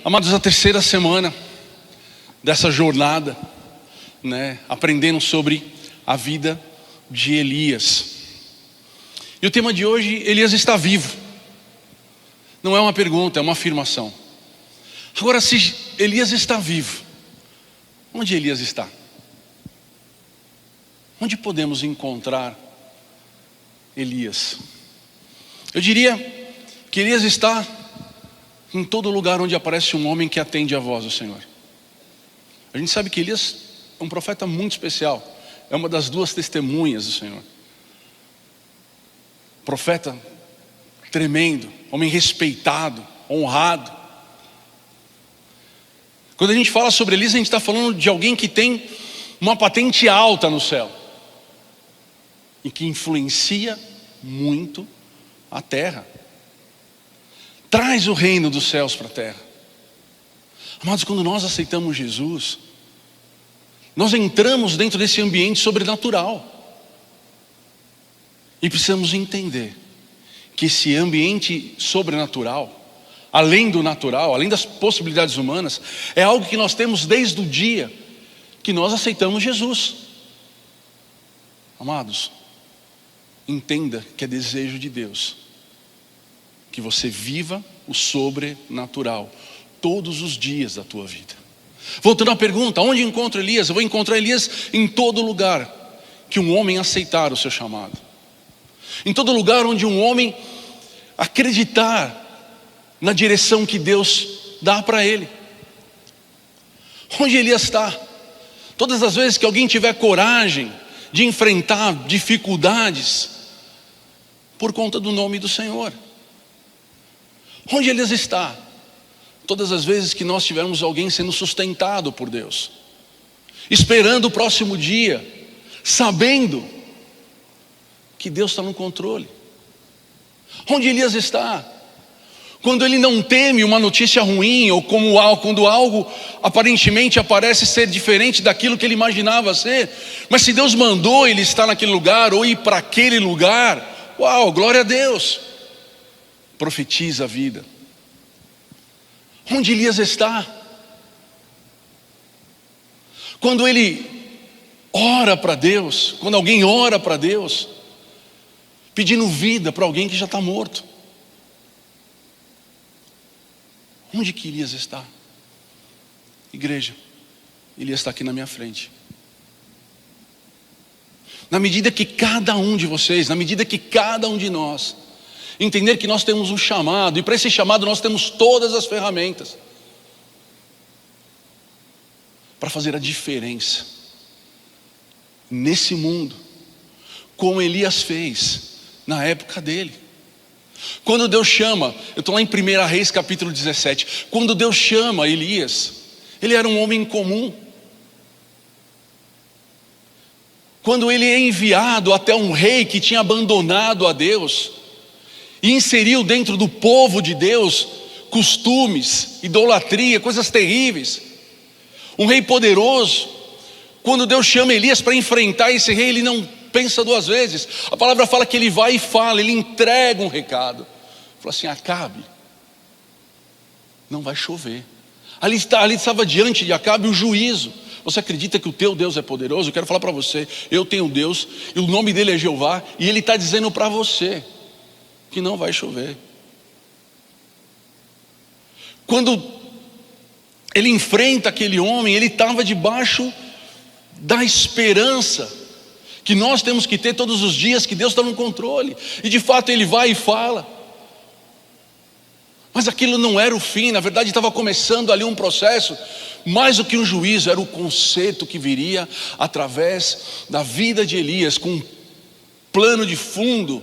Amados, a terceira semana dessa jornada, aprendendo sobre a vida de Elias. E o tema de hoje, Elias está vivo. Não é uma pergunta, é uma afirmação. Agora, se Elias está vivo, onde Elias está? Onde podemos encontrar Elias? Eu diria que Elias está em todo lugar onde aparece um homem que atende a voz do Senhor. A gente sabe que Elias é um profeta muito especial. É uma das duas testemunhas do Senhor. Profeta tremendo, homem respeitado, honrado. Quando a gente fala sobre Elias, a gente está falando de alguém que tem uma patente alta no céu e que influencia muito a terra. Traz o reino dos céus para a terra. Amados, quando nós aceitamos Jesus, nós entramos dentro desse ambiente sobrenatural. E precisamos entender que esse ambiente sobrenatural, além do natural, além das possibilidades humanas, é algo que nós temos desde o dia que nós aceitamos Jesus. Amados, entenda que é desejo de Deus que você viva o sobrenatural todos os dias da tua vida. Voltando à pergunta, onde encontro Elias? Eu vou encontrar Elias em todo lugar que um homem aceitar o seu chamado. Em todo lugar onde um homem acreditar na direção que Deus dá para ele. Onde Elias está? Todas as vezes que alguém tiver coragem de enfrentar dificuldades por conta do nome do Senhor. Onde Elias está? Todas as vezes que nós tivermos alguém sendo sustentado por Deus, esperando o próximo dia, sabendo que Deus está no controle. Onde Elias está? Quando ele não teme uma notícia ruim, ou quando algo aparentemente aparece ser diferente daquilo que ele imaginava ser, mas se Deus mandou ele estar naquele lugar, ou ir para aquele lugar, uau, glória a Deus. Profetiza a vida. Onde Elias está? Quando ele ora para Deus, quando alguém ora para Deus, pedindo vida para alguém que já está morto. Onde que Elias está? Igreja, Elias está aqui na minha frente. Na medida que cada um de vocês, na medida que cada um de nós entender que nós temos um chamado, e para esse chamado nós temos todas as ferramentas para fazer a diferença nesse mundo, como Elias fez na época dele. Quando Deus chama, eu estou lá em 1 Reis capítulo 17, quando Deus chama Elias, ele era um homem comum. Quando ele é enviado até um rei que tinha abandonado a Deus e inseriu dentro do povo de Deus costumes, idolatria, coisas terríveis, um rei poderoso. Quando Deus chama Elias para enfrentar esse rei, ele não pensa duas vezes. A palavra fala que ele vai e fala, ele entrega um recado. Fala assim: Acabe, não vai chover. Ali estava diante de Acabe o juízo. Você acredita que o teu Deus é poderoso? Eu quero falar para você, eu tenho Deus, e o nome dele é Jeová, e ele está dizendo para você que não vai chover. Quando ele enfrenta aquele homem, ele estava debaixo da esperança que nós temos que ter todos os dias, que Deus está no controle. E de fato ele vai e fala. Mas aquilo não era o fim, na verdade estava começando ali um processo. Mais do que um juízo, era o conserto que viria através da vida de Elias, com um plano de fundo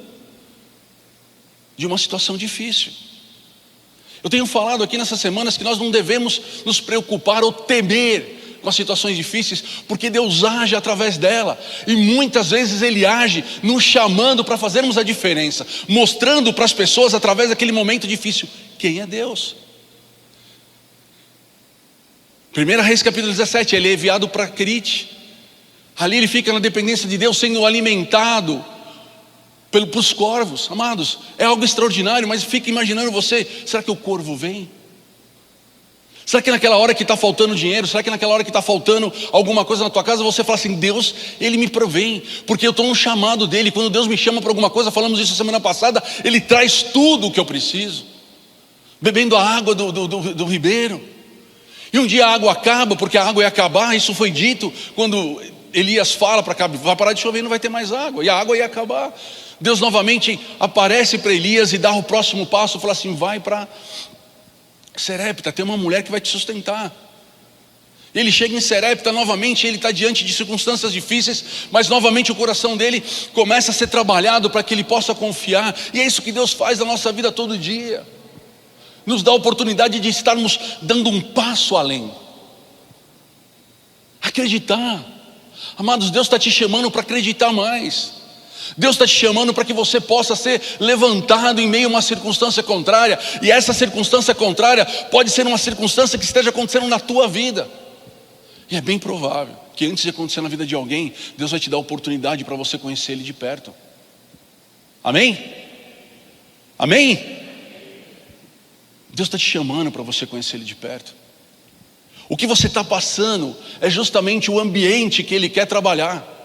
de uma situação difícil. Eu tenho falado aqui nessas semanas que nós não devemos nos preocupar ou temer com as situações difíceis, porque Deus age através dela, e muitas vezes Ele age nos chamando para fazermos a diferença, mostrando para as pessoas através daquele momento difícil quem é Deus. 1 Reis capítulo 17, ele é enviado para Crite. Ali ele fica na dependência de Deus, sendo alimentado pelos corvos. Amados, é algo extraordinário, mas fica imaginando você, será que o corvo vem? Será que naquela hora que está faltando dinheiro, será que naquela hora que está faltando alguma coisa na tua casa, você fala assim: Deus, Ele me provém, porque eu estou no chamado dEle. Quando Deus me chama para alguma coisa, falamos isso semana passada, Ele traz tudo o que eu preciso, bebendo a água do ribeiro. E um dia a água acaba, porque a água ia acabar. Isso foi dito quando Elias fala para Acabe: vai parar de chover, não vai ter mais água, e a água ia acabar. Deus novamente aparece para Elias e dá o próximo passo, fala assim: vai para Serepta, tem uma mulher que vai te sustentar. Ele chega em Serepta novamente, ele está diante de circunstâncias difíceis, mas novamente o coração dele começa a ser trabalhado para que ele possa confiar. E é isso que Deus faz na nossa vida todo dia, nos dá a oportunidade de estarmos dando um passo além. Acreditar. Amados, Deus está te chamando para acreditar mais. Deus está te chamando para que você possa ser levantado em meio a uma circunstância contrária. E essa circunstância contrária pode ser uma circunstância que esteja acontecendo na tua vida. E é bem provável que antes de acontecer na vida de alguém, Deus vai te dar a oportunidade para você conhecer Ele de perto. Amém? Amém? Deus está te chamando para você conhecer Ele de perto. O que você está passando é justamente o ambiente que Ele quer trabalhar.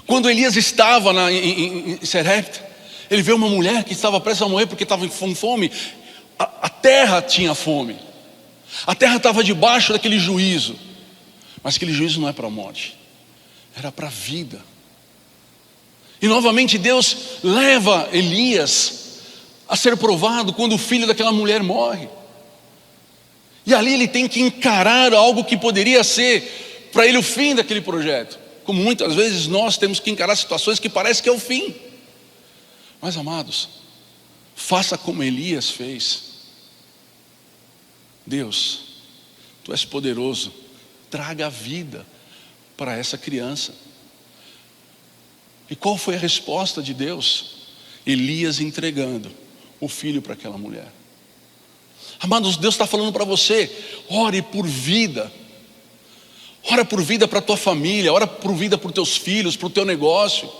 Quando Elias estava em Serepta, ele vê uma mulher que estava prestes a morrer porque estava com fome. A terra tinha fome. A terra estava debaixo daquele juízo. Mas aquele juízo não é para a morte, era para a vida. E novamente Deus leva Elias a ser provado quando o filho daquela mulher morre. E ali ele tem que encarar algo que poderia ser para ele o fim daquele projeto. Como muitas vezes nós temos que encarar situações que parece que é o fim. Mas amados, faça como Elias fez. Deus, Tu és poderoso, traga a vida para essa criança. E qual foi a resposta de Deus? Elias entregando o filho para aquela mulher. Amados, Deus está falando para você: ore por vida. Ora por vida para a tua família, ora por vida para os teus filhos, para o teu negócio.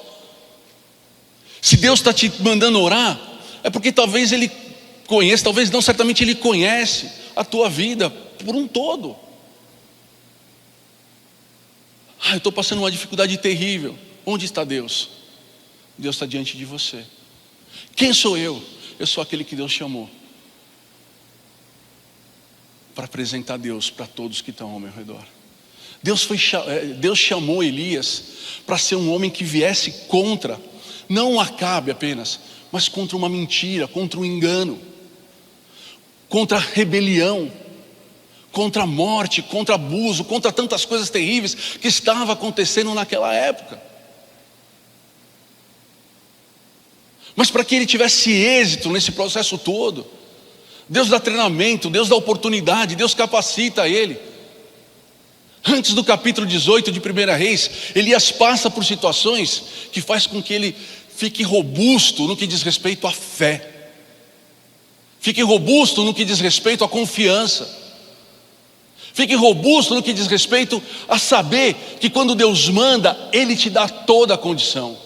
Se Deus está te mandando orar, é porque talvez Ele conheça, talvez não, certamente Ele conhece a tua vida por um todo. Eu estou passando uma dificuldade terrível. Onde está Deus? Deus está diante de você. Quem sou eu? Eu sou aquele que Deus chamou para apresentar Deus para todos que estão ao meu redor. Deus chamou Elias para ser um homem que viesse contra, não Acabe apenas, mas contra uma mentira, contra um engano, contra a rebelião, contra a morte, contra abuso, contra tantas coisas terríveis que estavam acontecendo naquela época. Mas para que ele tivesse êxito nesse processo todo, Deus dá treinamento, Deus dá oportunidade, Deus capacita ele. Antes do capítulo 18 de 1 Reis, Elias passa por situações que faz com que ele fique robusto no que diz respeito à fé, fique robusto no que diz respeito à confiança, fique robusto no que diz respeito a saber que quando Deus manda, Ele te dá toda a condição.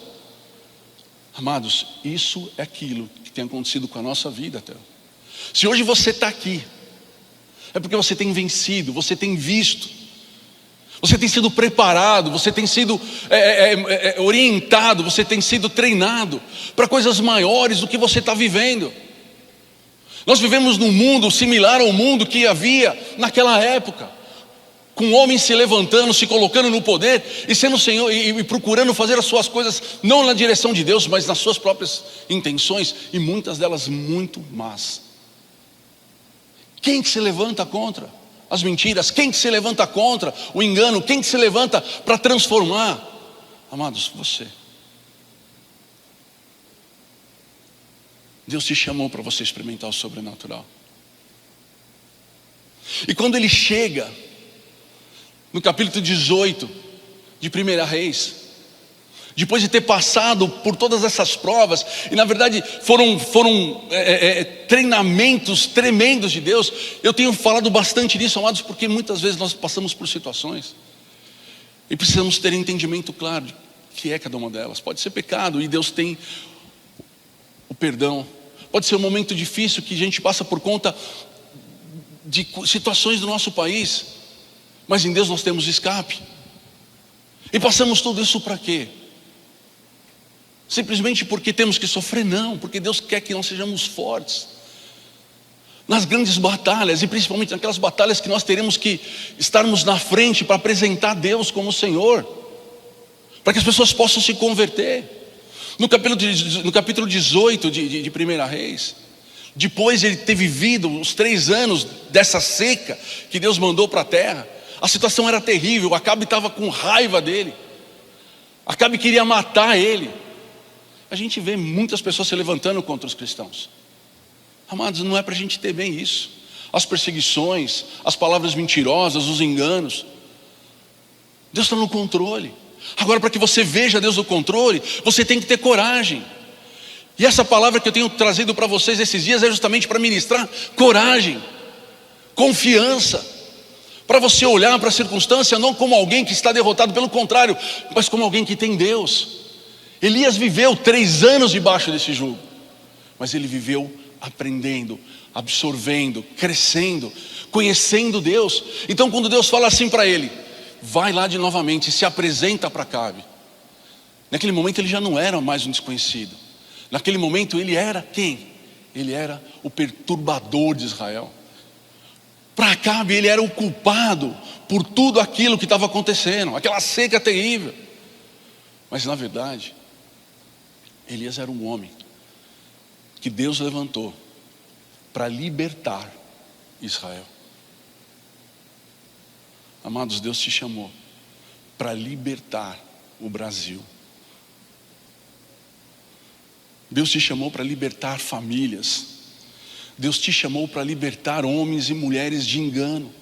Amados, isso é aquilo que tem acontecido com a nossa vida até. Se hoje você está aqui, é porque você tem vencido, você tem visto, você tem sido preparado, você tem sido orientado, você tem sido treinado para coisas maiores do que você está vivendo. Nós vivemos num mundo similar ao mundo que havia naquela época, com homens se levantando, se colocando no poder e sendo Senhor e procurando fazer as suas coisas não na direção de Deus, mas nas suas próprias intenções, e muitas delas muito más. Quem que se levanta contra as mentiras? Quem que se levanta contra o engano? Quem que se levanta para transformar? Amados, você. Deus te chamou para você experimentar o sobrenatural. E quando ele chega no capítulo 18 de 1 Reis, depois de ter passado por todas essas provas, e na verdade foram treinamentos tremendos de Deus. Eu tenho falado bastante nisso, amados, porque muitas vezes nós passamos por situações e precisamos ter entendimento claro de que é cada uma delas. Pode ser pecado e Deus tem o perdão. Pode ser um momento difícil que a gente passa por conta de situações do nosso país, mas em Deus nós temos escape. E passamos tudo isso para quê? Simplesmente porque temos que sofrer? Não, porque Deus quer que nós sejamos fortes nas grandes batalhas, e principalmente naquelas batalhas que nós teremos que estarmos na frente para apresentar Deus como Senhor, para que as pessoas possam se converter. No capítulo 18 de 1 Reis, depois de ele ter vivido os 3 anos dessa seca que Deus mandou para a terra, a situação era terrível. Acabe estava com raiva dele, Acabe queria matar ele. A gente vê muitas pessoas se levantando contra os cristãos. Amados, não é para a gente ter bem isso. As perseguições, as palavras mentirosas, os enganos. Deus está no controle. Agora, para que você veja Deus no controle, você tem que ter coragem. E essa palavra que eu tenho trazido para vocês esses dias é justamente para ministrar coragem, confiança, para você olhar para a circunstância não como alguém que está derrotado, pelo contrário, mas como alguém que tem Deus. Elias viveu 3 anos debaixo desse jugo, mas ele viveu aprendendo, absorvendo, crescendo, conhecendo Deus. Então quando Deus fala assim para ele, vai lá de novamente, se apresenta para Acabe. Naquele momento ele já não era mais um desconhecido. Naquele momento ele era quem? Ele era o perturbador de Israel. Para Acabe ele era o culpado por tudo aquilo que estava acontecendo, aquela seca terrível. Mas na verdade, Elias era um homem que Deus levantou para libertar Israel. Amados, Deus te chamou para libertar o Brasil. Deus te chamou para libertar famílias. Deus te chamou para libertar homens e mulheres de engano.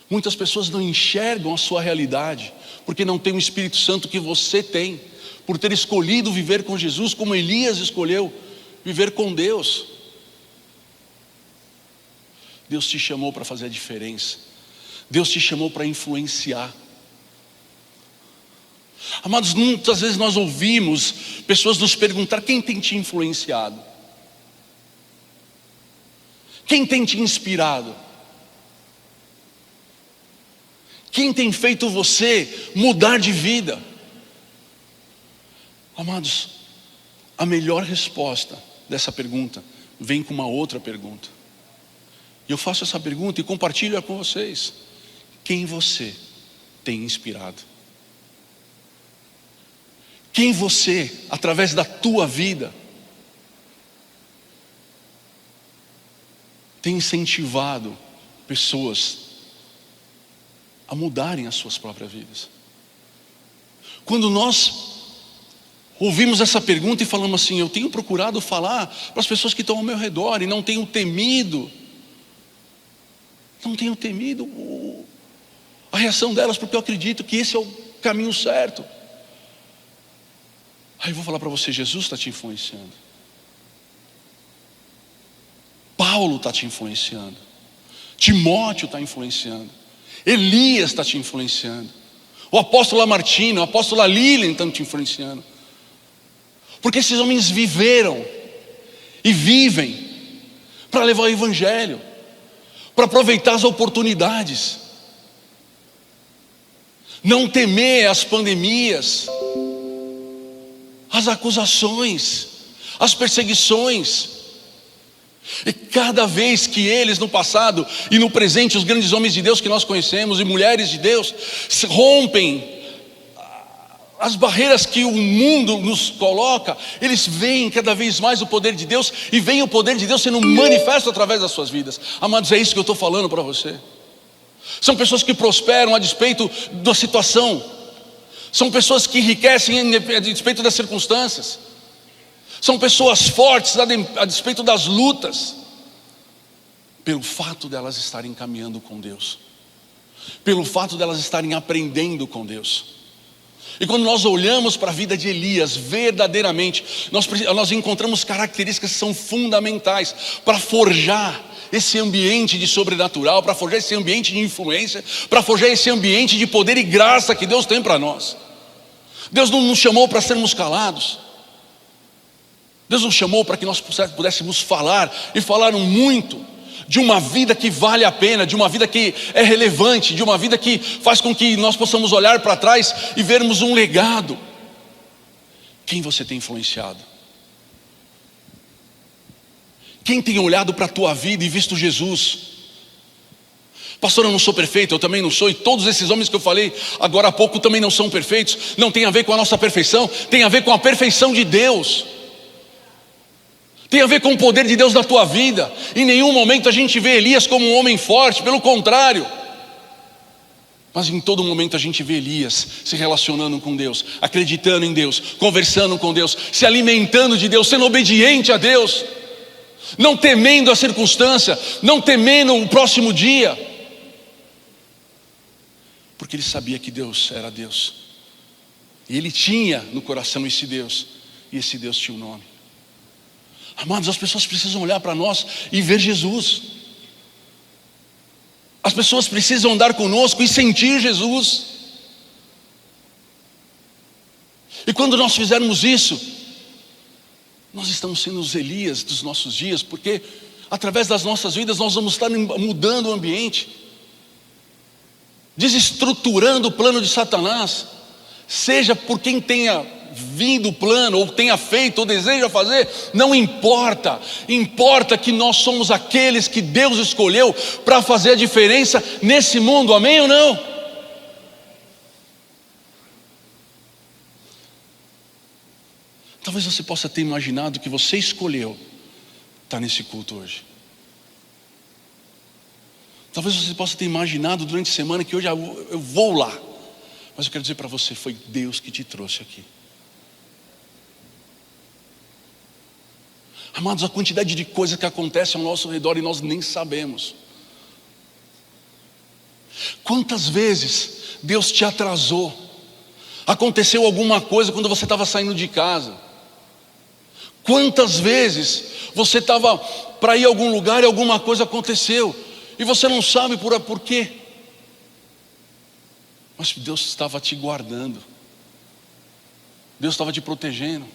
Muitas pessoas não enxergam a sua realidade, porque não tem o Espírito Santo que você tem, por ter escolhido viver com Jesus, como Elias escolheu viver com Deus. Deus te chamou para fazer a diferença. Deus te chamou para influenciar. Amados, muitas vezes nós ouvimos pessoas nos perguntar: quem tem te influenciado? Quem tem te inspirado? Quem tem feito você mudar de vida? Amados, a melhor resposta dessa pergunta vem com uma outra pergunta. E eu faço essa pergunta e compartilho com vocês. Quem você tem inspirado? Quem você, através da tua vida, tem incentivado pessoas a mudarem as suas próprias vidas? Quando nós ouvimos essa pergunta e falamos assim: eu tenho procurado falar para as pessoas que estão ao meu redor e não tenho temido a reação delas, porque eu acredito que esse é o caminho certo. Aí eu vou falar para você: Jesus está te influenciando, Paulo está te influenciando, Timóteo está influenciando, Elias está te influenciando, o apóstolo Lamartine, o apóstolo Lilian estão te influenciando. Porque esses homens viveram e vivem para levar o evangelho, para aproveitar as oportunidades, não temer as pandemias, as acusações, as perseguições. E cada vez que eles, no passado e no presente, os grandes homens de Deus que nós conhecemos e mulheres de Deus, rompem as barreiras que o mundo nos coloca, eles veem cada vez mais o poder de Deus, e veem o poder de Deus sendo manifesto através das suas vidas. Amados, é isso que eu estou falando para você. São pessoas que prosperam a despeito da situação. São pessoas que enriquecem a despeito das circunstâncias. São pessoas fortes a despeito das lutas, pelo fato delas estarem caminhando com Deus, pelo fato delas estarem aprendendo com Deus. E quando nós olhamos para a vida de Elias, verdadeiramente, nós encontramos características que são fundamentais para forjar esse ambiente de sobrenatural, para forjar esse ambiente de influência, para forjar esse ambiente de poder e graça que Deus tem para nós. Deus não nos chamou para sermos calados. Deus nos chamou para que nós pudéssemos falar, e falar muito, de uma vida que vale a pena, de uma vida que é relevante, de uma vida que faz com que nós possamos olhar para trás e vermos um legado. Quem você tem influenciado? Quem tem olhado para a tua vida e visto Jesus? Pastor, eu não sou perfeito, eu também não sou, e todos esses homens que eu falei agora há pouco também não são perfeitos. Não tem a ver com a nossa perfeição, tem a ver com a perfeição de Deus. Tem a ver com o poder de Deus na tua vida. Em nenhum momento a gente vê Elias como um homem forte, pelo contrário. Mas em todo momento a gente vê Elias se relacionando com Deus, acreditando em Deus, conversando com Deus, se alimentando de Deus, sendo obediente a Deus, não temendo a circunstância, não temendo o próximo dia, porque ele sabia que Deus era Deus, e ele tinha no coração esse Deus, e esse Deus tinha um nome. Amados, as pessoas precisam olhar para nós e ver Jesus. As pessoas precisam andar conosco e sentir Jesus. E quando nós fizermos isso, nós estamos sendo os Elias dos nossos dias, porque através das nossas vidas nós vamos estar mudando o ambiente, desestruturando o plano de Satanás, seja por quem tenha vindo o plano, ou tenha feito, ou deseja fazer, não importa. Importa que nós somos aqueles que Deus escolheu para fazer a diferença nesse mundo, amém ou não? Talvez você possa ter imaginado que você escolheu estar nesse culto hoje. Talvez você possa ter imaginado durante a semana que hoje eu vou lá. Mas eu quero dizer para você, foi Deus que te trouxe aqui. Amados, a quantidade de coisas que acontecem ao nosso redor e nós nem sabemos. Quantas vezes Deus te atrasou? Aconteceu alguma coisa quando você estava saindo de casa? Quantas vezes você estava para ir a algum lugar e alguma coisa aconteceu e você não sabe por quê? Mas Deus estava te guardando, Deus estava te protegendo.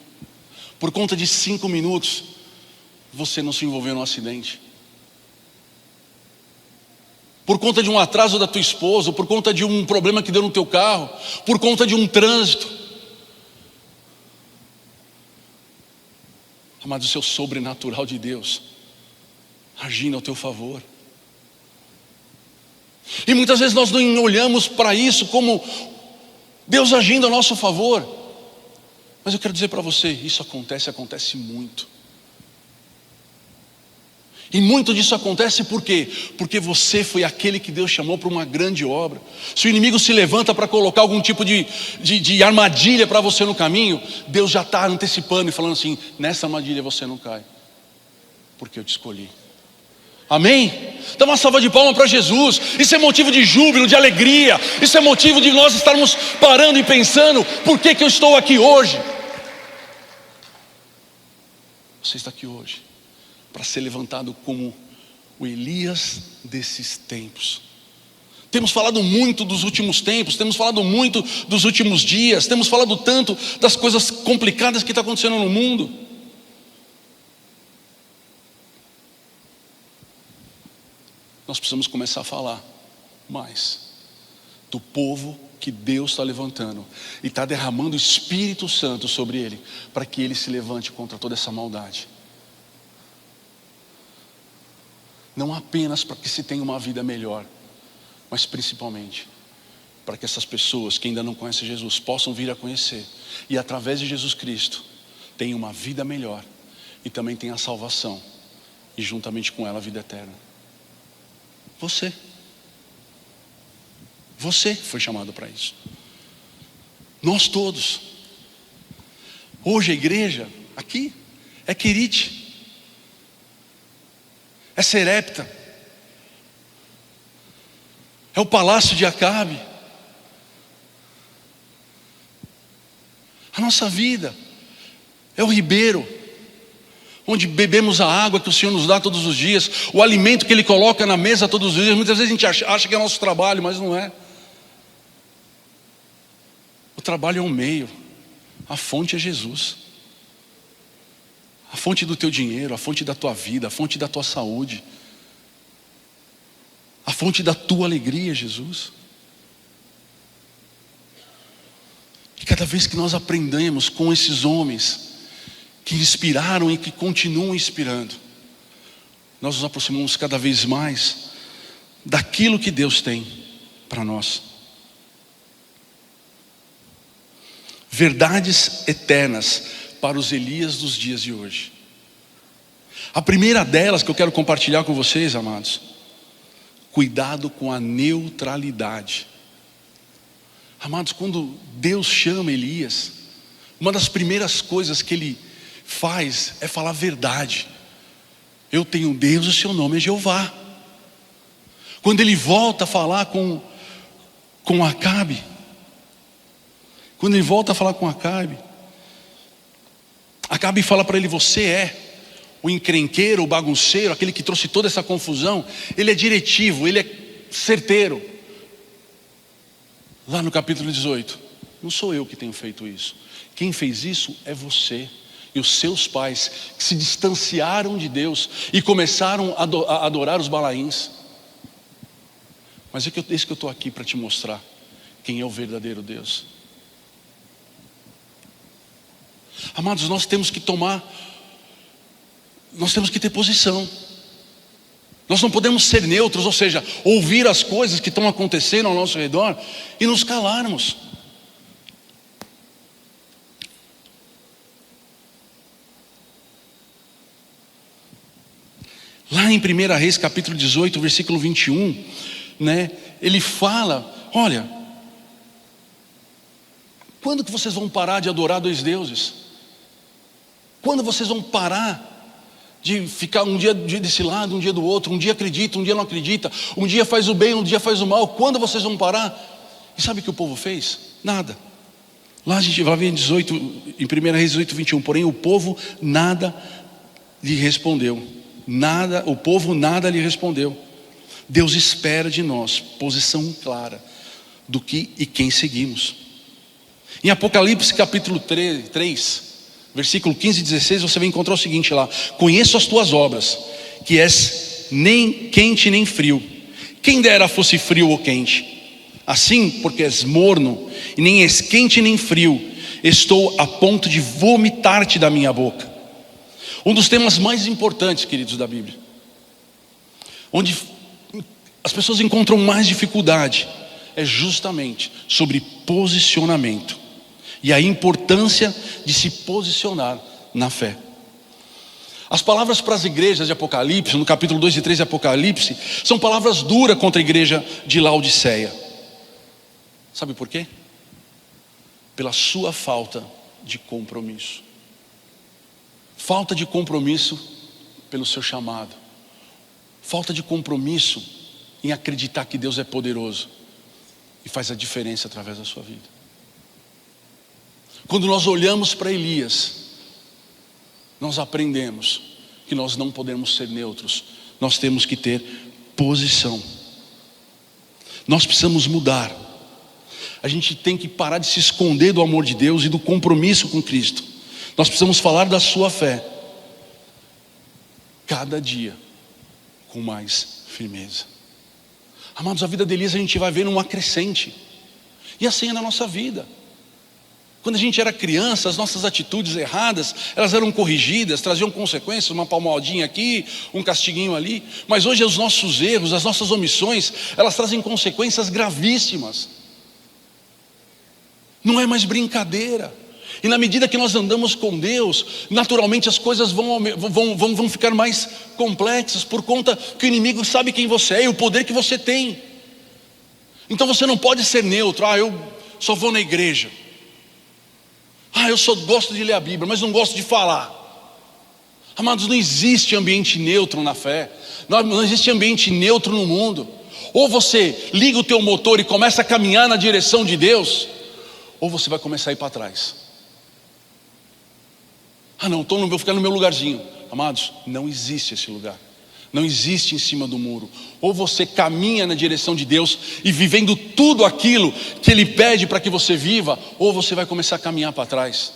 Por conta de 5 minutos você não se envolveu num acidente. Por conta de um atraso da tua esposa, por conta de um problema que deu no teu carro, por conta de um trânsito. Amado, o seu sobrenatural de Deus agindo ao teu favor. E muitas vezes nós não olhamos para isso como Deus agindo a nosso favor. Mas eu quero dizer para você, isso acontece muito. E muito disso acontece por quê? Porque você foi aquele que Deus chamou para uma grande obra. Se o inimigo se levanta para colocar algum tipo de armadilha para você no caminho, Deus já está antecipando e falando assim: nessa armadilha você não cai, porque eu te escolhi. Amém? Dá uma salva de palmas para Jesus. Isso é motivo de júbilo, de alegria. Isso é motivo de nós estarmos parando e pensando: por que eu estou aqui hoje? Você está aqui hoje para ser levantado como o Elias desses tempos. Temos falado muito dos últimos tempos, temos falado muito dos últimos dias, temos falado tanto das coisas complicadas que estão acontecendo no mundo. Nós precisamos começar a falar mais do povo que Deus está levantando e está derramando o Espírito Santo sobre ele, para que ele se levante contra toda essa maldade. Não apenas para que se tenha uma vida melhor, mas principalmente para que essas pessoas que ainda não conhecem Jesus possam vir a conhecer, e através de Jesus Cristo tenham uma vida melhor e também tenham a salvação, e juntamente com ela a vida eterna. Você foi chamado para isso. Nós todos. Hoje a igreja aqui é Querite, é Serepta, é o palácio de Acabe. A nossa vida é o ribeiro, onde bebemos a água que o Senhor nos dá todos os dias, o alimento que Ele coloca na mesa todos os dias. Muitas vezes a gente acha que é nosso trabalho, mas não é. O trabalho é um meio, a fonte é Jesus. A fonte do teu dinheiro, a fonte da tua vida, a fonte da tua saúde, fonte da tua alegria, Jesus. E cada vez que nós aprendemos com esses homens que inspiraram e que continuam inspirando, nós nos aproximamos cada vez mais daquilo que Deus tem para nós. Verdades eternas para os Elias dos dias de hoje. A primeira delas que eu quero compartilhar com vocês, amados: cuidado com a neutralidade. Amados, quando Deus chama Elias, uma das primeiras coisas que ele faz é falar a verdade. Eu tenho Deus e o seu nome é Jeová. Quando ele volta a falar com Acabe, Acabe fala para ele: você é o encrenqueiro, o bagunceiro, aquele que trouxe toda essa confusão. Ele é diretivo, ele é certeiro. Lá no capítulo 18: não sou eu que tenho feito isso, quem fez isso é você e os seus pais, que se distanciaram de Deus e começaram a adorar os Balaíns. Mas é isso que eu estou aqui para te mostrar quem é o verdadeiro Deus. Amados, nós temos que ter posição. Nós não podemos ser neutros, ou seja, ouvir as coisas que estão acontecendo ao nosso redor e nos calarmos. Lá em 1 Reis capítulo 18, versículo 21, ele fala: olha, quando que vocês vão parar de adorar dois deuses? Quando vocês vão parar de ficar um dia desse lado, um dia do outro, um dia acredita, um dia não acredita, um dia faz o bem, um dia faz o mal? Quando vocês vão parar? E sabe o que o povo fez? Nada. Lá a gente vai ver em 1 Reis 18, 21, porém o povo nada lhe respondeu. O povo nada lhe respondeu. Deus espera de nós posição clara do que e quem seguimos. Em Apocalipse capítulo 3, versículo 15 e 16, você vai encontrar o seguinte lá: conheço as tuas obras, que és nem quente nem frio. Quem dera fosse frio ou quente. Assim, porque és morno, e nem és quente nem frio, estou a ponto de vomitar-te da minha boca. Um dos temas mais importantes, queridos, da Bíblia, onde as pessoas encontram mais dificuldade, é justamente sobre posicionamento e a importância de se posicionar na fé. As palavras para as igrejas de Apocalipse, no capítulo 2 e 3 de Apocalipse, são palavras duras contra a igreja de Laodiceia. Sabe por quê? Pela sua falta de compromisso. Falta de compromisso pelo seu chamado. Falta de compromisso em acreditar que Deus é poderoso e faz a diferença através da sua vida. Quando nós olhamos para Elias, nós aprendemos que nós não podemos ser neutros. Nós temos que ter posição. Nós precisamos mudar. A gente tem que parar de se esconder do amor de Deus e do compromisso com Cristo. Nós precisamos falar da sua fé cada dia com mais firmeza. Amados, a vida de Elias a gente vai ver numa crescente. E assim é na nossa vida. Quando a gente era criança, as nossas atitudes erradas, elas eram corrigidas, traziam consequências, uma palmadinha aqui, um castiguinho ali. Mas hoje os nossos erros, as nossas omissões, elas trazem consequências gravíssimas. Não é mais brincadeira. E na medida que nós andamos com Deus, naturalmente as coisas vão ficar mais complexas, por conta que o inimigo sabe quem você é e o poder que você tem. Então você não pode ser neutro. Eu só vou na igreja. Eu só gosto de ler a Bíblia, mas não gosto de falar. Amados, não existe ambiente neutro na fé. Não existe ambiente neutro no mundo. Ou você liga o teu motor e começa a caminhar na direção de Deus, ou você vai começar a ir para trás. Não vou ficar no meu lugarzinho. Amados, não existe esse lugar. Não existe em cima do muro. Ou você caminha na direção de Deus e vivendo tudo aquilo que Ele pede para que você viva, ou você vai começar a caminhar para trás.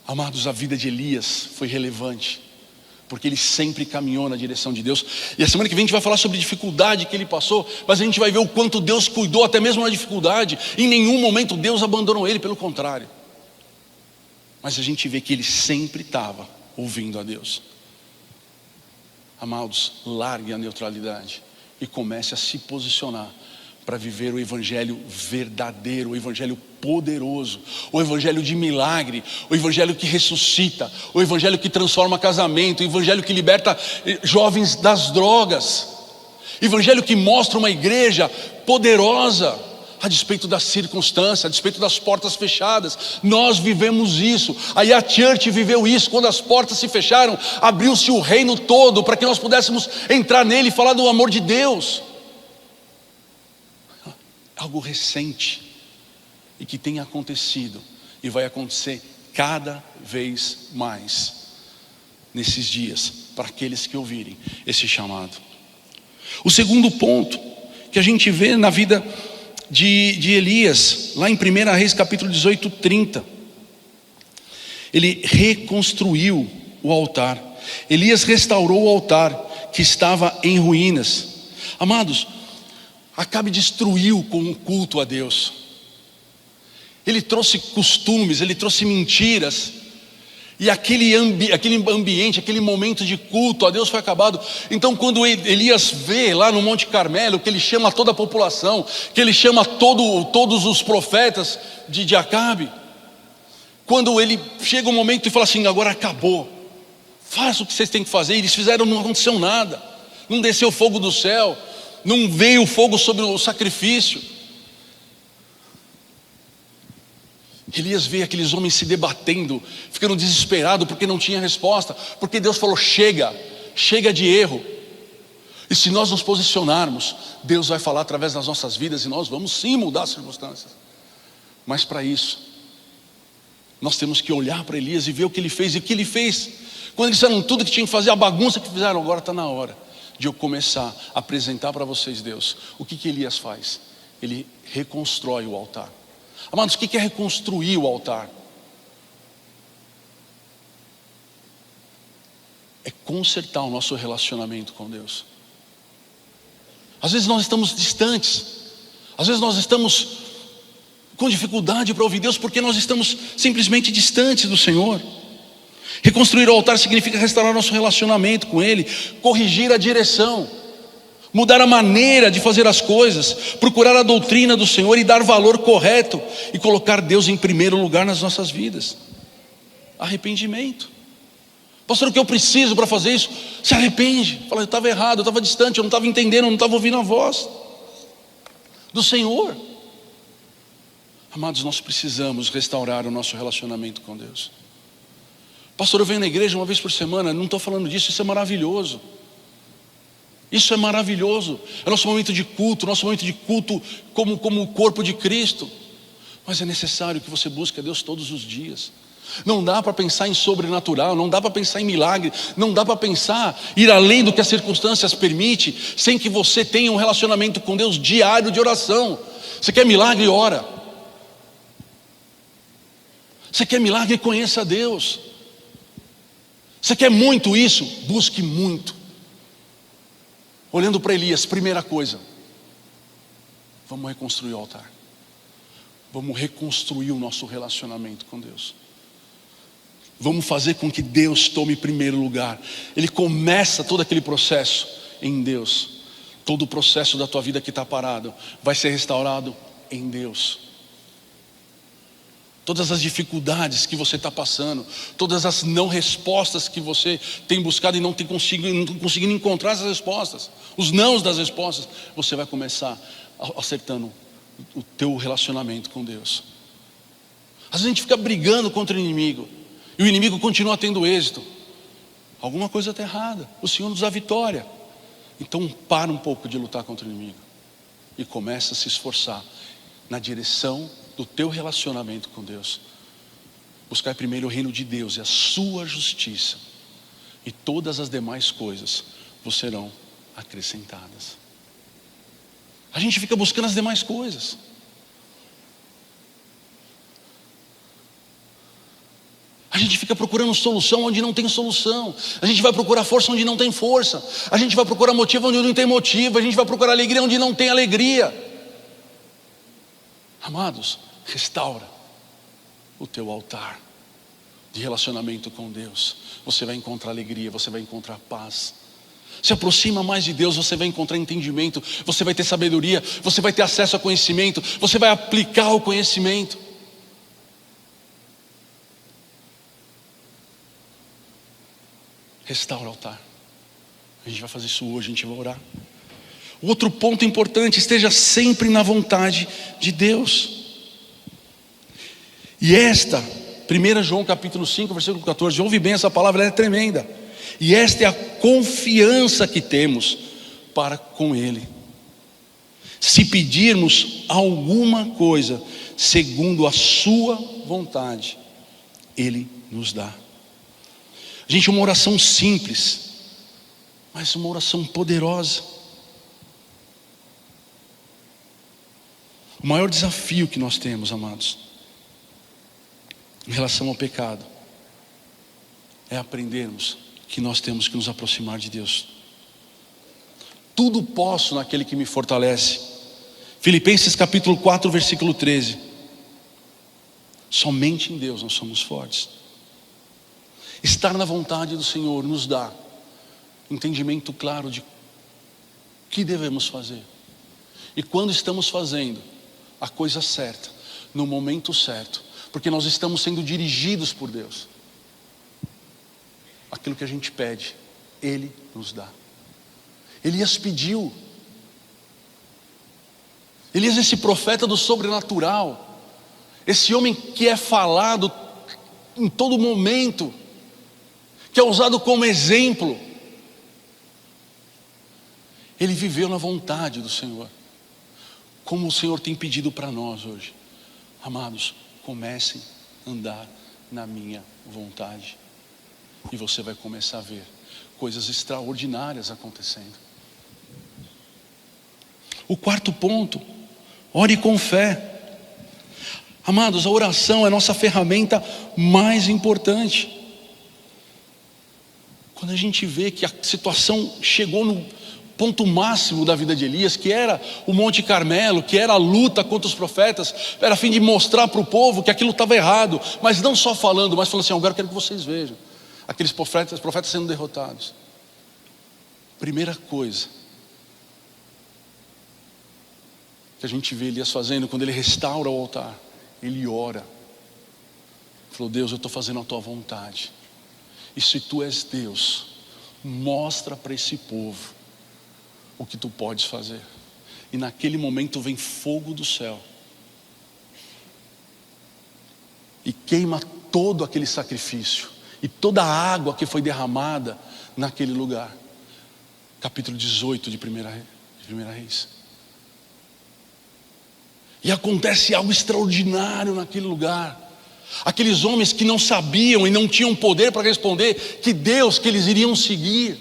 Amados, a vida de Elias foi relevante, porque ele sempre caminhou na direção de Deus. E a semana que vem a gente vai falar sobre a dificuldade que ele passou, mas a gente vai ver o quanto Deus cuidou até mesmo na dificuldade. Em nenhum momento Deus abandonou ele, pelo contrário. Mas a gente vê que ele sempre estava ouvindo a Deus. Amados, largue a neutralidade e comece a se posicionar para viver o evangelho verdadeiro, o evangelho poderoso, o evangelho de milagre, o evangelho que ressuscita, o evangelho que transforma casamento, o evangelho que liberta jovens das drogas, o evangelho que mostra uma igreja poderosa a despeito das circunstâncias, a despeito das portas fechadas. Nós vivemos isso. Aí a Church viveu isso. Quando as portas se fecharam, abriu-se o reino todo para que nós pudéssemos entrar nele e falar do amor de Deus. Algo recente e que tem acontecido e vai acontecer cada vez mais nesses dias, para aqueles que ouvirem esse chamado. O segundo ponto que a gente vê na vida de Elias, lá em 1 Reis capítulo 18, 30, ele reconstruiu o altar. Elias restaurou o altar que estava em ruínas. Amados, Acabe destruiu com o culto a Deus. Ele trouxe costumes, ele trouxe mentiras. E aquele ambiente, aquele momento de culto a Deus foi acabado. Então quando Elias vê lá no Monte Carmelo, que ele chama toda a população, que ele chama todos os profetas de Acabe, quando ele chega um momento e fala assim: agora acabou, faça o que vocês têm que fazer. Eles fizeram, não aconteceu nada, não desceu fogo do céu, não veio fogo sobre o sacrifício. Elias vê aqueles homens se debatendo, ficando desesperado porque não tinha resposta, porque Deus falou: chega de erro. E se nós nos posicionarmos, Deus vai falar através das nossas vidas, e nós vamos sim mudar as circunstâncias. Mas para isso, nós temos que olhar para Elias e ver o que ele fez. E o que ele fez, quando eles fizeram tudo que tinham que fazer, a bagunça que fizeram, agora está na hora de eu começar a apresentar para vocês Deus. O que Elias faz? Ele reconstrói o altar. Amados, o que é reconstruir o altar? É consertar o nosso relacionamento com Deus. Às vezes nós estamos distantes, às vezes nós estamos com dificuldade para ouvir Deus, porque nós estamos simplesmente distantes do Senhor. Reconstruir o altar significa restaurar nosso relacionamento com Ele, corrigir a direção, mudar a maneira de fazer as coisas, procurar a doutrina do Senhor e dar valor correto, e colocar Deus em primeiro lugar nas nossas vidas. Arrependimento. Pastor, o que eu preciso para fazer isso? Se arrepende. Fala: eu estava errado, eu estava distante, eu não estava entendendo, eu não estava ouvindo a voz do Senhor. Amados, nós precisamos restaurar o nosso relacionamento com Deus. Pastor, eu venho na igreja uma vez por semana. Não estou falando disso, isso é maravilhoso. Isso é maravilhoso. É nosso momento de culto como o corpo de Cristo. Mas é necessário que você busque a Deus todos os dias. Não dá para pensar em sobrenatural, não dá para pensar em milagre, não dá para pensar ir além do que as circunstâncias permitem, sem que você tenha um relacionamento com Deus diário de oração. Você quer milagre? Ora. Você quer milagre? Conheça a Deus. Você quer muito isso? Busque muito. Olhando para Elias, primeira coisa: vamos reconstruir o altar. Vamos reconstruir o nosso relacionamento com Deus. Vamos fazer com que Deus tome primeiro lugar. Ele começa todo aquele processo em Deus. Todo o processo da tua vida que está parado vai ser restaurado em Deus. Todas as dificuldades que você está passando, todas as não respostas que você tem buscado e não tem conseguindo encontrar essas respostas, os nãos das respostas, você vai começar acertando o teu relacionamento com Deus. Às vezes a gente fica brigando contra o inimigo e o inimigo continua tendo êxito. Alguma coisa está errada. O Senhor nos dá vitória. Então para um pouco de lutar contra o inimigo e começa a se esforçar na direção do teu relacionamento com Deus. Buscar primeiro o reino de Deus e a sua justiça, e todas as demais coisas vos serão acrescentadas. A gente fica buscando as demais coisas. A gente gente fica procurando solução onde não tem solução. A gente vai procurar força onde não tem força. A gente vai procurar motivo onde não tem motivo. A gente vai procurar alegria onde não tem alegria. Amados, restaura o teu altar de relacionamento com Deus. Você vai encontrar alegria, você vai encontrar paz. Se aproxima mais de Deus, você vai encontrar entendimento, você vai ter sabedoria, você vai ter acesso a conhecimento, você vai aplicar o conhecimento. Restaura o altar. A gente vai fazer isso hoje, a gente vai orar. Outro ponto importante: esteja sempre na vontade de Deus. E esta, 1 João capítulo 5, versículo 14, ouve bem essa palavra, ela é tremenda. E esta é a confiança que temos para com Ele. Se pedirmos alguma coisa segundo a sua vontade, Ele nos dá. Gente, uma oração simples, mas uma oração poderosa. O maior desafio que nós temos, amados, em relação ao pecado, é aprendermos que nós temos que nos aproximar de Deus. Tudo posso naquele que me fortalece. Filipenses capítulo 4, versículo 13. Somente em Deus nós somos fortes. Estar na vontade do Senhor nos dá entendimento claro de o que devemos fazer. E quando estamos fazendo a coisa certa, no momento certo, porque nós estamos sendo dirigidos por Deus, aquilo que a gente pede, Ele nos dá. Elias pediu. Elias, esse profeta do sobrenatural, esse homem que é falado em todo momento, que é usado como exemplo, ele viveu na vontade do Senhor, como o Senhor tem pedido para nós hoje. Amados, comecem a andar na minha vontade, e você vai começar a ver coisas extraordinárias acontecendo. O quarto ponto: ore com fé. Amados, a oração é a nossa ferramenta mais importante. Quando a gente vê que a situação chegou no ponto máximo da vida de Elias, que era o Monte Carmelo, que era a luta contra os profetas, era a fim de mostrar para o povo que aquilo estava errado, mas não só falando, mas falando assim: agora eu quero que vocês vejam aqueles profetas sendo derrotados. Primeira coisa que a gente vê Elias fazendo, quando ele restaura o altar, ele ora. Falou: Deus, eu estou fazendo a tua vontade, e se tu és Deus, mostra para esse povo o que tu podes fazer. E naquele momento vem fogo do céu e queima todo aquele sacrifício e toda a água que foi derramada naquele lugar. Capítulo 18 de 1 Reis. E acontece algo extraordinário naquele lugar. Aqueles homens que não sabiam e não tinham poder para responder que Deus que eles iriam seguir,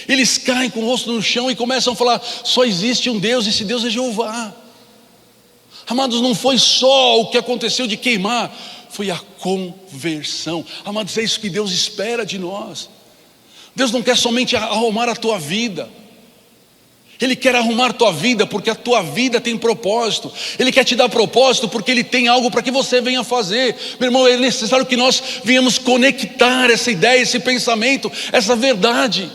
eles caem com o rosto no chão e começam a falar: só existe um Deus, e esse Deus é Jeová. Amados, não foi só o que aconteceu de queimar, foi a conversão. Amados, é isso que Deus espera de nós. Deus não quer somente arrumar a tua vida, Ele quer arrumar a tua vida porque a tua vida tem propósito. Ele quer te dar propósito porque Ele tem algo para que você venha fazer. Meu irmão, é necessário que nós venhamos conectar essa ideia, esse pensamento, essa verdade.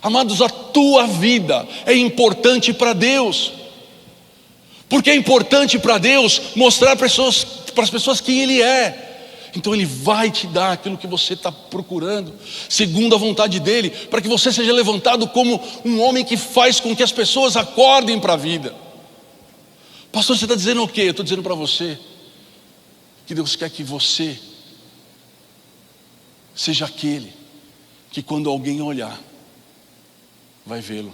Amados, a tua vida é importante para Deus. Porque é importante para Deus mostrar para as pessoas quem Ele é. Então Ele vai te dar aquilo que você está procurando, segundo a vontade dEle, para que você seja levantado como um homem que faz com que as pessoas acordem para a vida. Pastor, você está dizendo o quê? Eu estou dizendo para você que Deus quer que você seja aquele que, quando alguém olhar, vai vê-lo.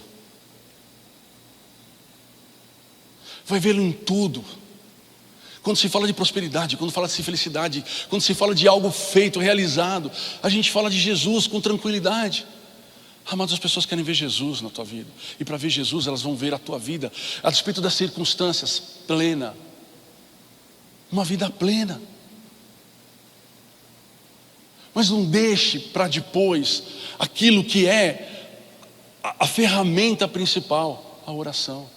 Vai vê-lo em tudo. Quando se fala de prosperidade, quando fala de felicidade, quando se fala de algo feito, realizado, a gente fala de Jesus com tranquilidade. Amados, as pessoas querem ver Jesus na tua vida. E para ver Jesus, elas vão ver a tua vida, a despeito das circunstâncias, plena. uma vida plena. Mas não deixe para depois aquilo que é a ferramenta principal, a oração.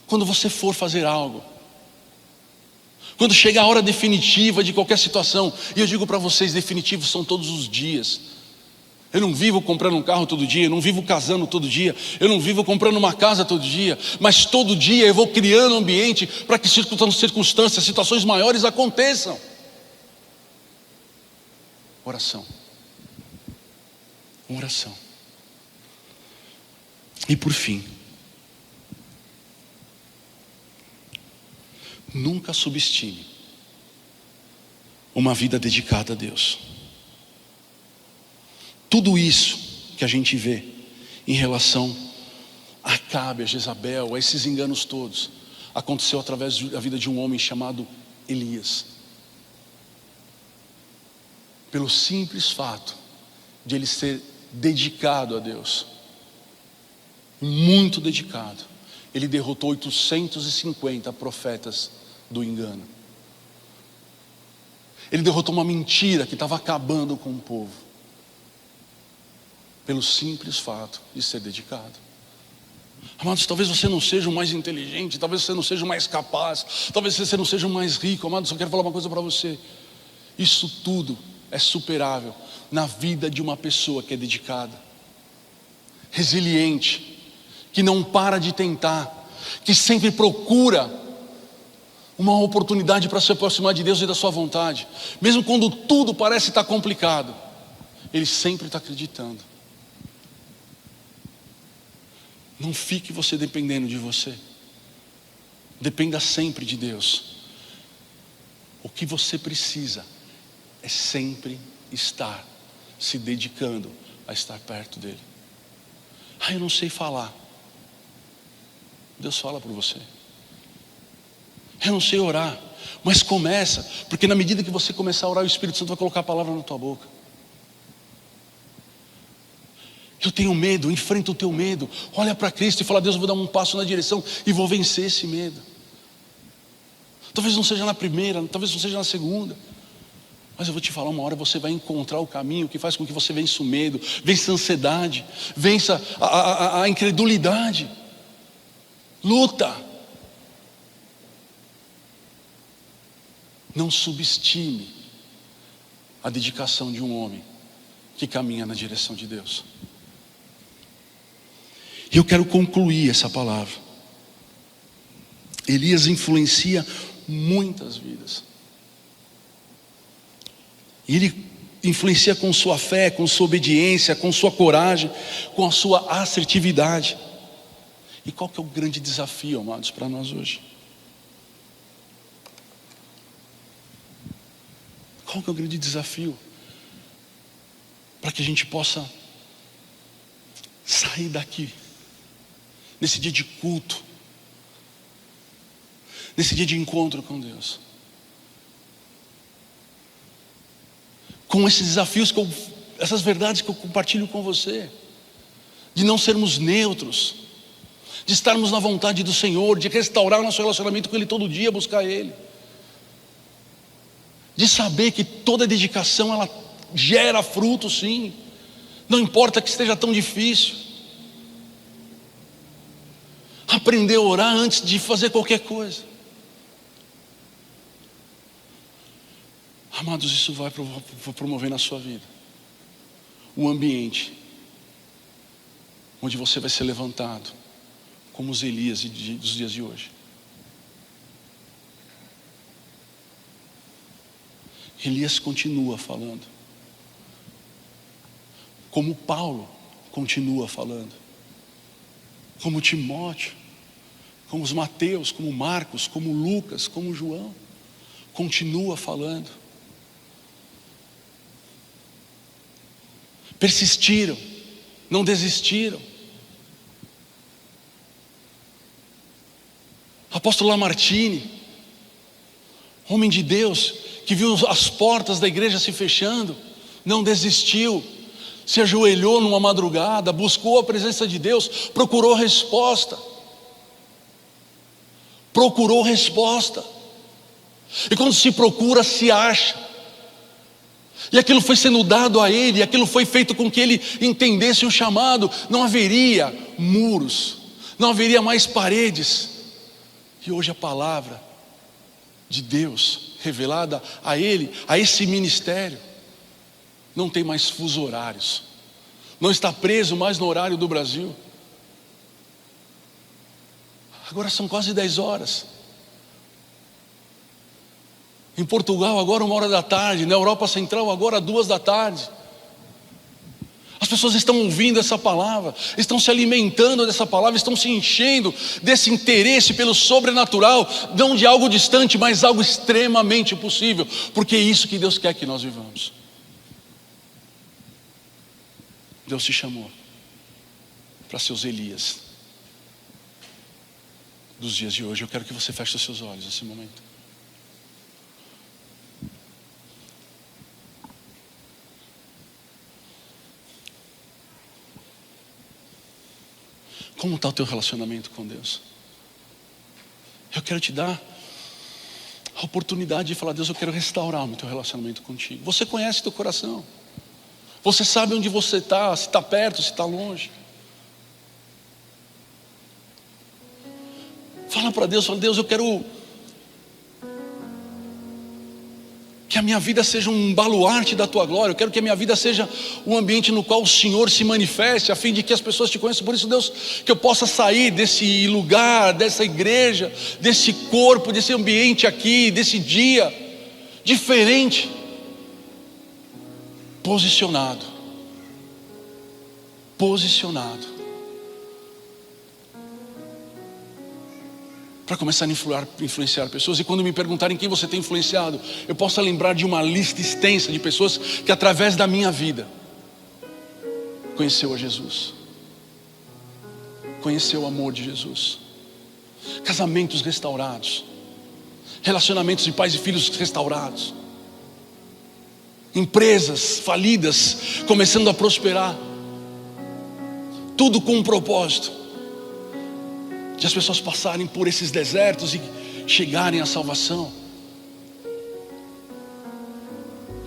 Quando você for fazer algo, quando chegar a hora definitiva de qualquer situação, e eu digo para vocês, definitivos são todos os dias. Eu não vivo comprando um carro todo dia, eu não vivo casando todo dia, eu não vivo comprando uma casa todo dia, mas todo dia eu vou criando um ambiente para que circunstâncias, situações maiores aconteçam. Oração. Oração. E por fim, nunca subestime uma vida dedicada a Deus. Tudo isso que a gente vê em relação a Acabe, a Jezabel, a esses enganos todos, aconteceu através da vida de um homem chamado Elias. Pelo simples fato de ele ser dedicado a Deus, muito dedicado, ele derrotou 850 profetas do engano. Ele derrotou uma mentira que estava acabando com o povo, pelo simples fato de ser dedicado. Amados, talvez você não seja o mais inteligente, talvez você não seja o mais capaz, talvez você não seja o mais rico. Amados, eu quero falar uma coisa para você: isso tudo é superável na vida de uma pessoa que é dedicada, resiliente, que não para de tentar, que sempre procura uma oportunidade para se aproximar de Deus e da sua vontade, mesmo quando tudo parece estar complicado, ele sempre está acreditando. Não fique você dependendo de você, dependa sempre de Deus. O que você precisa é sempre estar se dedicando a estar perto dele. Eu não sei falar. Deus fala por você. Eu não sei orar, mas começa, porque na medida que você começar a orar, o Espírito Santo vai colocar a palavra na tua boca. Eu tenho medo, enfrenta o teu medo, olha para Cristo e fala: Deus, eu vou dar um passo na direção e vou vencer esse medo. Talvez não seja na primeira, talvez não seja na segunda, mas eu vou te falar, uma hora você vai encontrar o caminho que faz com que você vença o medo, vença a ansiedade, vença a incredulidade. Luta. Não subestime a dedicação de um homem que caminha na direção de Deus. E eu quero concluir essa palavra. Elias influencia muitas vidas. E ele influencia com sua fé, com sua obediência, com sua coragem, com a sua assertividade. E qual que é o grande desafio, amados, para nós hoje? Qual que é o grande desafio? Para que a gente possa sair daqui, nesse dia de culto, nesse dia de encontro com Deus, com esses desafios, essas verdades que eu compartilho com você, de não sermos neutros, de estarmos na vontade do Senhor, de restaurar nosso relacionamento com Ele todo dia, buscar Ele, de saber que toda dedicação ela gera fruto, sim, não importa que esteja tão difícil. Aprender a orar antes de fazer qualquer coisa. Amados, isso vai promover na sua vida um ambiente onde você vai ser levantado como os Elias dos dias de hoje. Elias continua falando, como Paulo continua falando, como Timóteo, como os Mateus, como Marcos, como Lucas, como João, continua falando. Persistiram, não desistiram. Apóstolo Lamartine, homem de Deus, que viu as portas da igreja se fechando, não desistiu, se ajoelhou numa madrugada, buscou a presença de Deus, procurou resposta. E quando se procura, se acha. E aquilo foi sendo dado a ele, e aquilo foi feito com que ele entendesse o chamado. Não haveria muros, não haveria mais paredes. E hoje a palavra de Deus revelada a ele, a esse ministério, não tem mais fuso horários, não está preso mais no horário do Brasil. Agora são quase 10 horas. Em Portugal agora 1 hora da tarde, na Europa Central agora 2 da tarde. As pessoas estão ouvindo essa palavra, estão se alimentando dessa palavra, estão se enchendo desse interesse pelo sobrenatural, não de algo distante, mas algo extremamente possível, porque é isso que Deus quer que nós vivamos. Deus te chamou para ser os Elias dos dias de hoje. Eu quero que você feche os seus olhos nesse momento. Como está o teu relacionamento com Deus? Eu quero te dar a oportunidade de falar: Deus, eu quero restaurar o teu relacionamento contigo. Você conhece teu coração. Você sabe onde você está, se está perto, se está longe. Fala para Deus, fala: Deus, eu quero que a minha vida seja um baluarte da tua glória. Eu quero que a minha vida seja um ambiente no qual o Senhor se manifeste, a fim de que as pessoas te conheçam. Por isso, Deus, que eu possa sair desse lugar, dessa igreja, desse corpo, desse ambiente aqui, desse dia diferente, posicionado, para começar a influenciar pessoas. E quando me perguntarem quem você tem influenciado, eu possa lembrar de uma lista extensa de pessoas que através da minha vida conheceu a Jesus, conheceu o amor de Jesus. Casamentos restaurados, relacionamentos de pais e filhos restaurados, empresas falidas começando a prosperar, tudo com um propósito de as pessoas passarem por esses desertos e chegarem à salvação.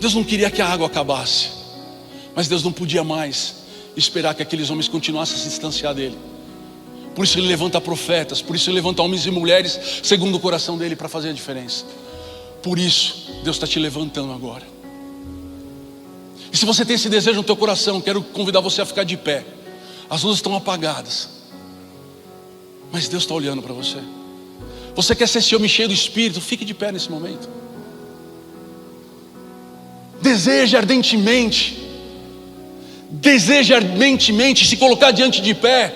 Deus não queria que a água acabasse, mas Deus não podia mais esperar que aqueles homens continuassem a se distanciar dele. Por isso ele levanta profetas, por isso ele levanta homens e mulheres segundo o coração dele para fazer a diferença. Por isso Deus está te levantando agora. E se você tem esse desejo no teu coração, quero convidar você a ficar de pé. As luzes estão apagadas, mas Deus está olhando para você. Você quer ser esse homem cheio do Espírito? Fique de pé nesse momento. Deseje ardentemente se colocar diante de pé,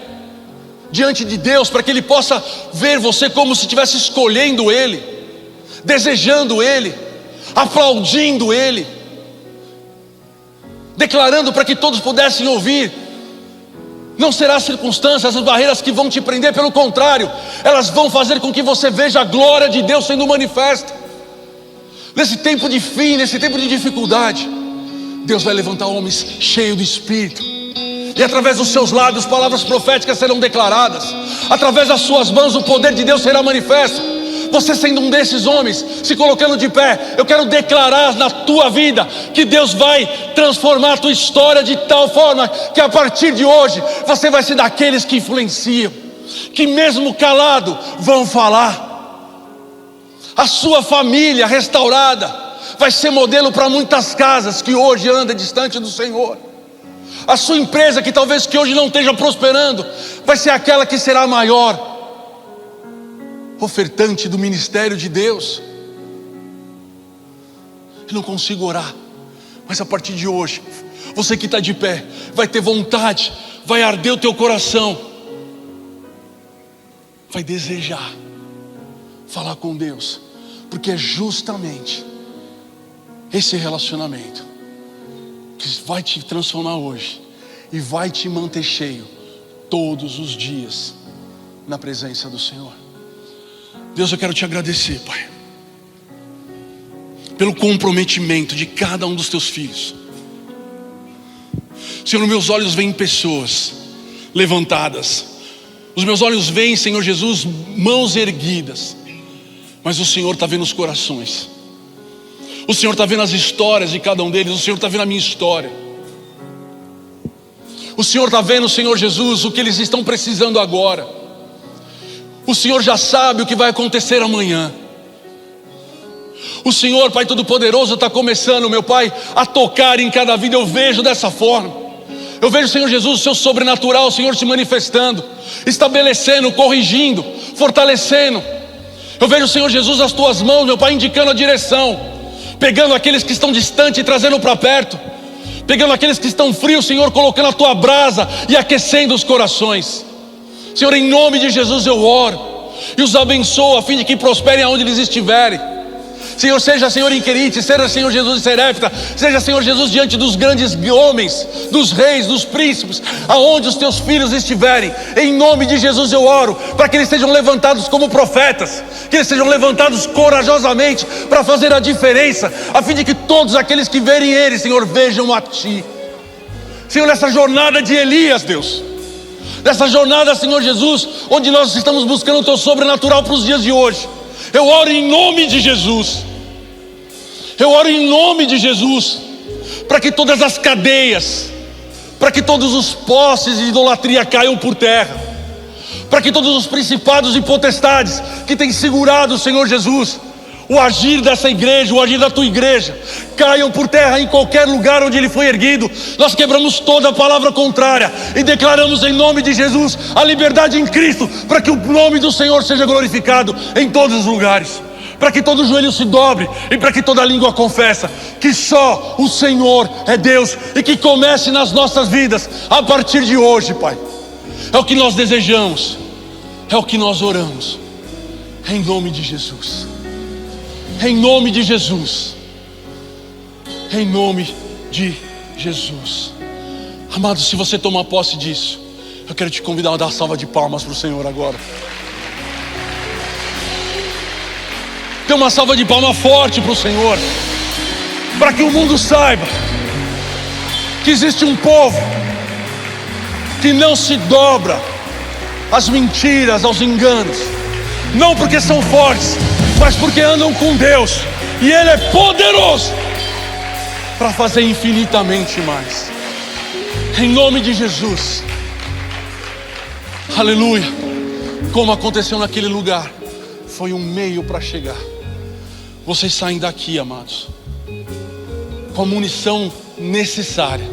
diante de Deus, para que Ele possa ver você como se estivesse escolhendo Ele, desejando Ele, aplaudindo Ele, declarando para que todos pudessem ouvir. Não será as circunstâncias, as barreiras que vão te prender, pelo contrário, elas vão fazer com que você veja a glória de Deus sendo manifesta. Nesse tempo de fim, nesse tempo de dificuldade, Deus vai levantar homens cheios do Espírito, e através dos seus lábios palavras proféticas serão declaradas, através das suas mãos o poder de Deus será manifesto. Você sendo um desses homens, se colocando de pé, eu quero declarar na tua vida que Deus vai transformar a tua história de tal forma que a partir de hoje você vai ser daqueles que influenciam, que mesmo calado vão falar. A sua família restaurada vai ser modelo para muitas casas que hoje andam distante do Senhor. A sua empresa, que talvez que hoje não esteja prosperando, vai ser aquela que será maior ofertante do ministério de Deus. Eu não consigo orar, mas a partir de hoje, você que está de pé, vai ter vontade, vai arder o teu coração, vai desejar falar com Deus, porque é justamente esse relacionamento que vai te transformar hoje e vai te manter cheio todos os dias na presença do Senhor. Deus, eu quero te agradecer, Pai, pelo comprometimento de cada um dos teus filhos. Senhor, meus olhos veem pessoas levantadas, os meus olhos veem, Senhor Jesus, mãos erguidas, Mas o Senhor está vendo os corações. O Senhor está vendo as histórias de cada um deles. O Senhor está vendo a minha história. O Senhor está vendo, Senhor Jesus, o que eles estão precisando agora. O Senhor já sabe o que vai acontecer amanhã. O Senhor, Pai Todo-Poderoso, está começando, meu Pai, a tocar em cada vida. Eu vejo dessa forma. Eu vejo, Senhor Jesus, o seu sobrenatural, o Senhor se manifestando, estabelecendo, corrigindo, fortalecendo. Eu vejo, Senhor Jesus, as tuas mãos, meu Pai, indicando a direção, pegando aqueles que estão distantes e trazendo para perto, pegando aqueles que estão frios, Senhor, colocando a tua brasa e aquecendo os corações. Senhor, em nome de Jesus eu oro e os abençoo a fim de que prosperem aonde eles estiverem. Senhor, seja, Senhor, em Querite, seja, Senhor Jesus, em Serepta, seja, Senhor Jesus, diante dos grandes homens, dos reis, dos príncipes, aonde os teus filhos estiverem. Em nome de Jesus eu oro para que eles sejam levantados como profetas, que eles sejam levantados corajosamente para fazer a diferença, a fim de que todos aqueles que verem eles, Senhor, vejam a Ti. Senhor, nessa jornada de Elias, Deus, nessa jornada, Senhor Jesus, onde nós estamos buscando o Teu sobrenatural para os dias de hoje, eu oro em nome de Jesus. Eu oro em nome de Jesus, para que todas as cadeias, para que todos os postes de idolatria caiam por terra, para que todos os principados e potestades que têm segurado, Senhor Jesus, o agir dessa igreja, o agir da tua igreja, caiam por terra em qualquer lugar onde ele foi erguido. Nós quebramos toda a palavra contrária e declaramos em nome de Jesus a liberdade em Cristo, para que o nome do Senhor seja glorificado em todos os lugares, para que todo joelho se dobre e para que toda língua confessa que só o Senhor é Deus, e que comece nas nossas vidas a partir de hoje, Pai. É o que nós desejamos, é o que nós oramos, em nome de Jesus, em nome de Jesus, em nome de Jesus. Amado, se você tomar posse disso, eu quero te convidar a dar uma salva de palmas para o Senhor agora. Dê uma salva de palmas forte para o Senhor, para que o mundo saiba que existe um povo que não se dobra às mentiras, aos enganos, não porque são fortes, mas porque andam com Deus, e Ele é poderoso para fazer infinitamente mais. Em nome de Jesus, aleluia. Como aconteceu naquele lugar, foi um meio para chegar. Vocês saem daqui, amados, com a munição necessária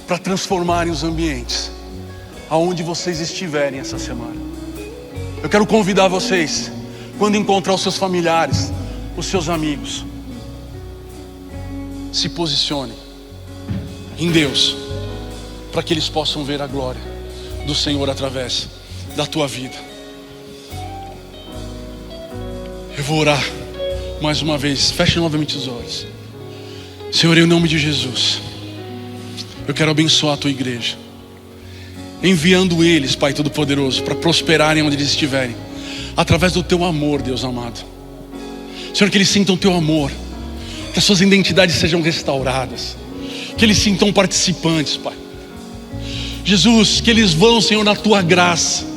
para transformarem os ambientes aonde vocês estiverem essa semana. Eu quero convidar vocês, quando encontrar os seus familiares, os seus amigos, se posicionem em Deus, para que eles possam ver a glória do Senhor através da tua vida. Eu vou orar mais uma vez. Feche novamente os olhos. Senhor, em nome de Jesus, eu quero abençoar a tua igreja, enviando eles, Pai Todo-Poderoso, para prosperarem onde eles estiverem, através do teu amor, Deus amado. Senhor, que eles sintam o teu amor, que as suas identidades sejam restauradas, que eles sintam participantes, Pai. Jesus, que eles vão, Senhor, na tua graça,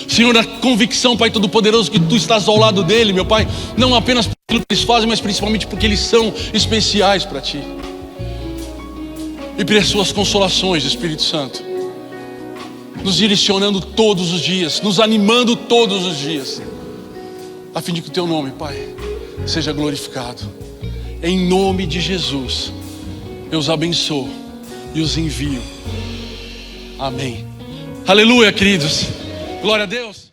Senhor, na convicção, Pai Todo-Poderoso, que tu estás ao lado dele, meu Pai, não apenas por aquilo que eles fazem, mas principalmente porque eles são especiais para ti. E pelas suas consolações, Espírito Santo, nos direcionando todos os dias, nos animando todos os dias, a fim de que o teu nome, Pai, seja glorificado. Em nome de Jesus, eu os abençoo e os envio. Amém. Aleluia, queridos. Glória a Deus.